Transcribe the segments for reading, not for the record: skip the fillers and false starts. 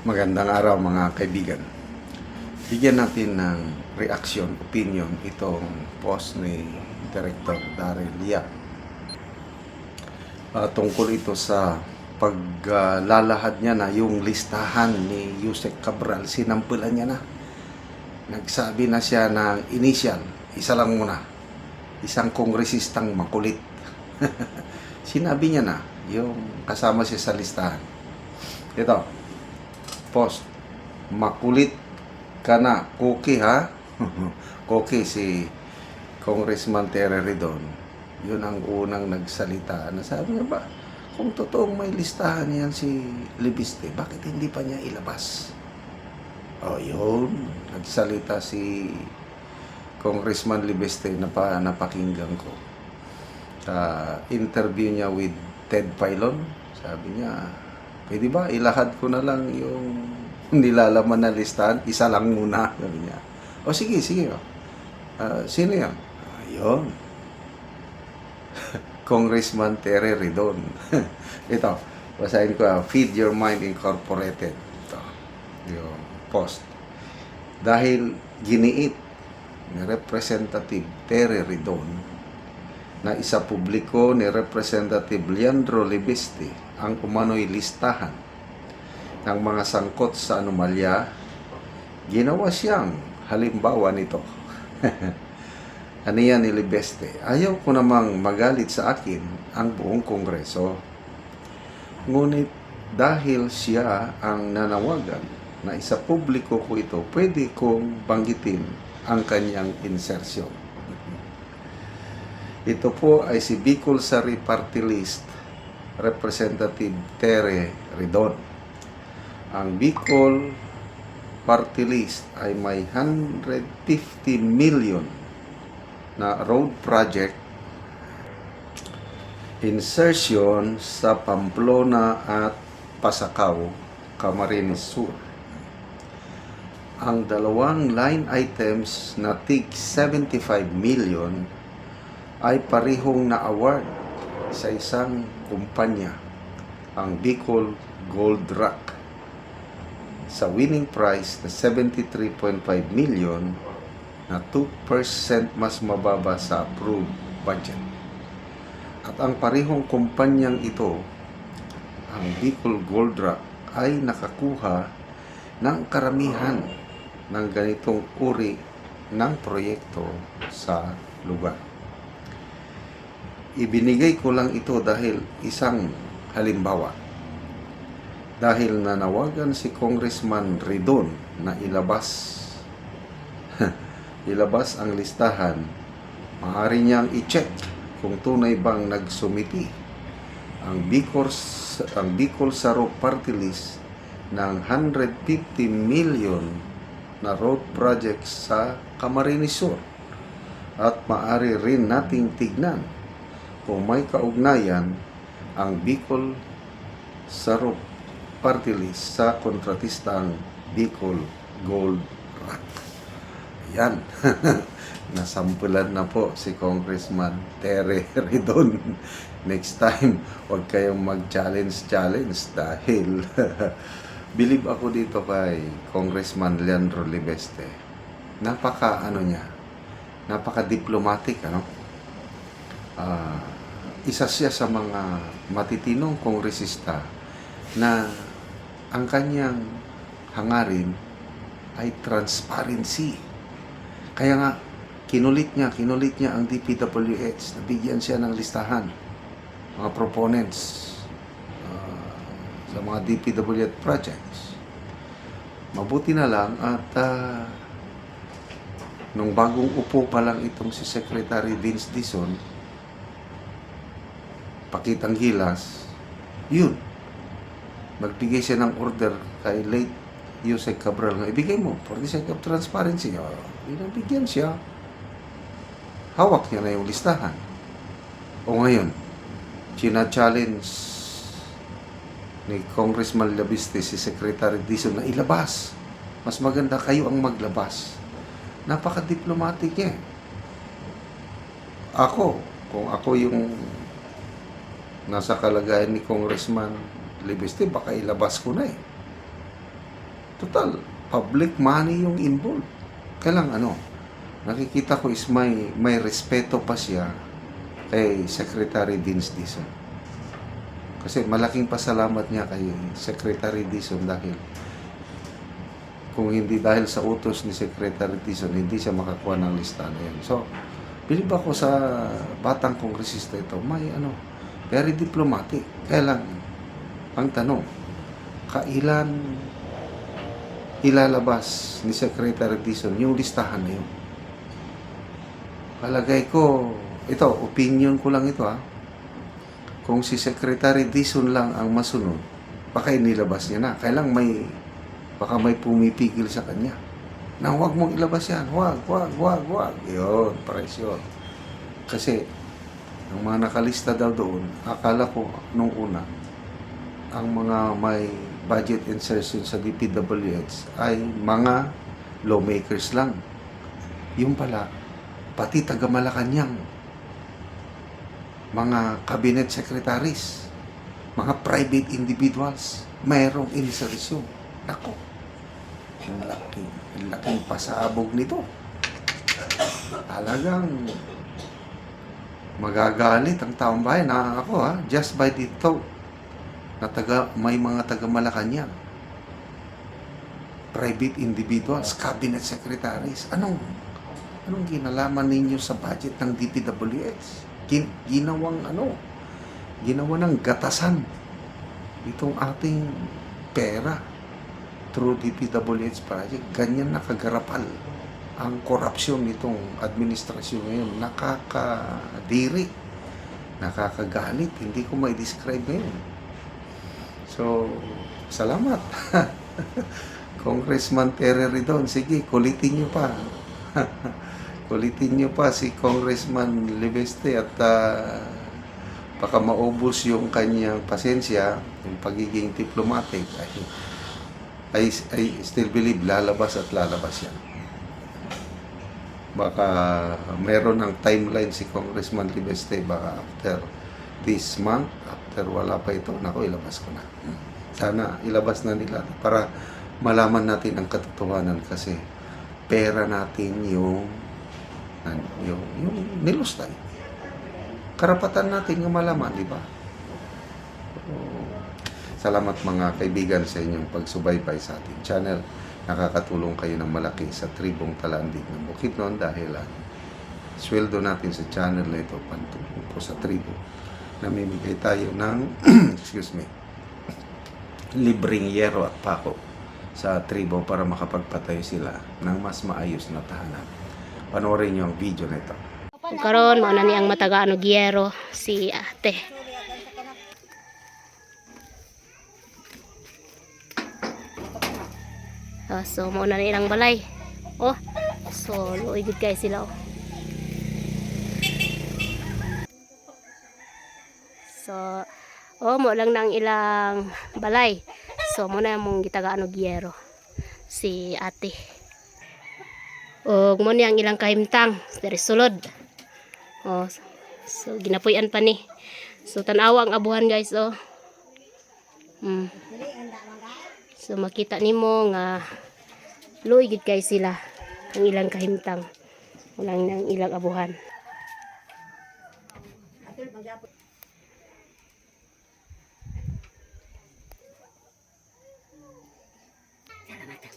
Magandang araw mga kaibigan. Bigyan natin ng reaction, opinion itong post ni Director Daryl Yap. Tungkol ito sa paglalahad niya na yung listahan ni Yusek Cabral. Sinampulan niya na. Nagsabi na siya ng initial. Isa lang muna. Isang kongresistang makulit. Sinabi niya na yung kasama siya sa listahan. Ito. Post. Makulit ka na. Cookie ha? Cookie si Congressman Terry Ridon. Yun ang unang nagsalita. Sabi niya ba, kung totoong may listahan yan si Libiste, bakit hindi pa niya ilabas? Yun. Nagsalita si Congressman Libiste na napakinggan ko. Interview niya with Ted Filon. Sabi niya, pwede ba ilahad ko na lang yung nilalaman na listahan? Isa lang muna. Sabi niya. Sige. Sino yan? Ayun. Congressman Terry Ridon. Ito, basahin ko. Feed Your Mind Incorporated. Ito, yung post. Dahil giniit ni Representative Terry Ridon na isa publiko ni Representative Leandro Libiste ang umano'y listahan ng mga sangkot sa anomalya, ginawa siyang halimbawa nito. Aniya ni Libiste, ayaw ko namang magalit sa akin ang buong Kongreso. Ngunit dahil siya ang nanawagan na isa publiko ko ito, pwede kong banggitin ang kanyang insertion. Ito po ay si Bicol Sari Party List Representative Terry Ridon. Ang Bicol Party List ay may 150 million na road project insertion sa Pamplona at Pasacao, Camarines Sur. Ang dalawang line items na tig 75 million ay parihong na-award sa isang kumpanya, ang Bicol Gold Rock, sa winning price na 73.5 million na 2% mas mababa sa approved budget. At ang parihong kumpanyang ito, ang Bicol Gold Rock, ay nakakuha ng karamihan ng ganitong uri ng proyekto sa lugar. Ibinigay ko lang ito dahil isang halimbawa. Dahil nanawagan si Congressman Ridon na ilabas ang listahan, maaari niyang i-check kung tunay bang nagsumiti ang Bicol Saro Party List ng 150 million na road projects sa Camarines Sur. At maaari rin nating tignan kung may kaugnayan ang Bicol Saro Party List sa kontratistang Bicol Gold Rock. Yan. Nasampulan na po si Congressman Terry Ridon. Next time, huwag kayong mag-challenge dahil believe ako dito kay Congressman Leandro Libiste. Napaka-diplomatic, isa siya sa mga matitinong kongresista na ang kanyang hangarin ay transparency. Kaya nga, kinulit niya ang DPWH, nabigyan siya ng listahan, mga proponents sa mga DPWH projects. Mabuti na lang at nung bagong upo pa lang itong si Secretary Vince Dizon, pakitang gilas, yun, magbigay siya ng order kay late Yusek Cabral nga, ibigay mo for the sake of transparency. Binabigyan siya. Hawak niya na yung listahan. O ngayon, china-challenge ni Congressman Libiste si Secretary Dizon na ilabas. Mas maganda kayo ang maglabas. Napaka-diplomatic niya. Kung ako yung nasa kalagayan ni Congressman Libiste, baka ilabas ko na Total, public money yung involved. Kailang nakikita ko is may respeto pa siya kay Secretary Vince Dizon. Kasi malaking pasalamat niya kay Secretary Dizon dahil kung hindi dahil sa utos ni Secretary Dizon, hindi siya makakuha ng lista na yan. So, bilib ako sa batang kongresista ito, very diplomatic. Kaya lang, ang tanong, kailan ilalabas ni Secretary Dizon yung listahan na yun? Palagay ko, ito, opinion ko lang ito kung si Secretary Dizon lang ang masunod, baka inilabas niya na. Kailang baka may pumipigil sa kanya na huwag mong ilabas yan, huwag. Yun, presyon. Kasi, ang mga nakalista daw doon, akala ko nung una, ang mga may budget insertion sa DPWH ay mga lawmakers lang. Yung pala, pati taga Malacanang, mga cabinet secretaries, mga private individuals, mayroong insertion. Ako, ang laking pasabog nito. Talagang magagalit ang taong bayan. Ako just by the thought na may mga taga Malacanang, private individuals, cabinet secretaries. Anong ginalaman ninyo sa budget ng DPWH? Ginawa ng gatasan itong ating pera through DPWH project. Ganyan nakagarapal ang korupsyon nitong administrasyon ngayon. Nakakadiri, nakakagalit, hindi ko mai-describe ngayon. So, salamat. Congressman Terry Ridon, sige, kulitin nyo pa. Kulitin nyo pa si Congressman Libeste at baka maubos yung kanyang pasensya, yung pagiging diplomatic. I still believe lalabas at lalabas yan. Baka meron ng timeline si Congressman Libeste, baka after this month, after wala pa ito, ilabas ko na. Sana ilabas na nila para malaman natin ang katotohanan kasi pera natin yung nilustay. Karapatan natin yung malaman, di ba? Salamat mga kaibigan sa inyong pagsubaybay sa ating channel. Nakakatulong kayo ng malaki sa tribong Talandig ng Bukidnon dahil sweldo natin sa channel na ito pantulong po sa tribo. Namimigay tayo ng libreng yero at pako sa tribo para makapagpatayo sila ng mas maayos na tahanan. Panoorin niyo ang video na ito. Karon mo na niyang mataga giyero si ate. So mo na nilang balay. So luigid kay sila. So mo lang nang ilang balay. So mo na mong gitagaan og giyero si ate. O mo niyang ilang kahimtang dari sulod. So ginapuyan pa ni. So tanawa ang abuhan guys So makita nimo nga luoy gid kay sila ang ilang kahimtang. Walang nang ilang abuhan.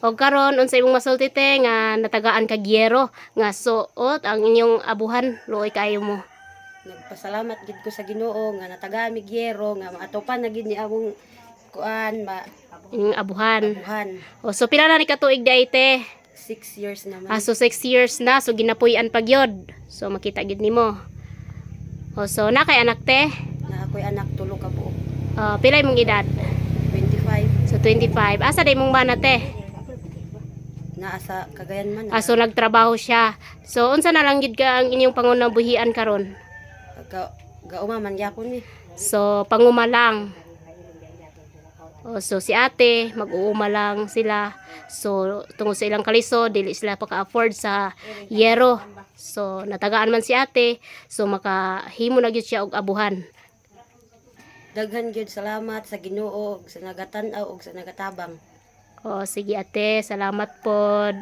O karon unsay imong masulti te nga natagaan ka giyero nga suot ang inyong abuhan luoy kayo mo. Nagpasalamat gid ko sa Ginoo nga natagaan mi giyero nga maatopan na gid ni among kuan Inyong abuhan. abuhan. O so pila na ni katuig day te? 6 years naman. So 6 years na so ginapuy-an pa gyud. So makita gid nimo. O so na kay anak te? Na ako'y anak tulo ka buok. Pila imong edad? 25 So 25. Asa day mong bana te? naa sa Cagayan man. So nagtrabaho siya. So unsa na lang gid ka ang inyong pangunabuhian karon? Gauma man gyapon ni. So panguma lang. So si ate mag-uuma lang sila. So tungod sa ilang kaliso dili sila paka-afford sa yero. So natagaan man si ate. So makahimo na gyud siya og abuhan. Daghan gyud salamat sa Ginoo ug sa nagatan-aw ug sa nagatabang. O sige ate, salamat pod.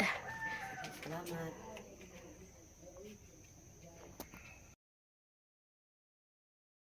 Salamat.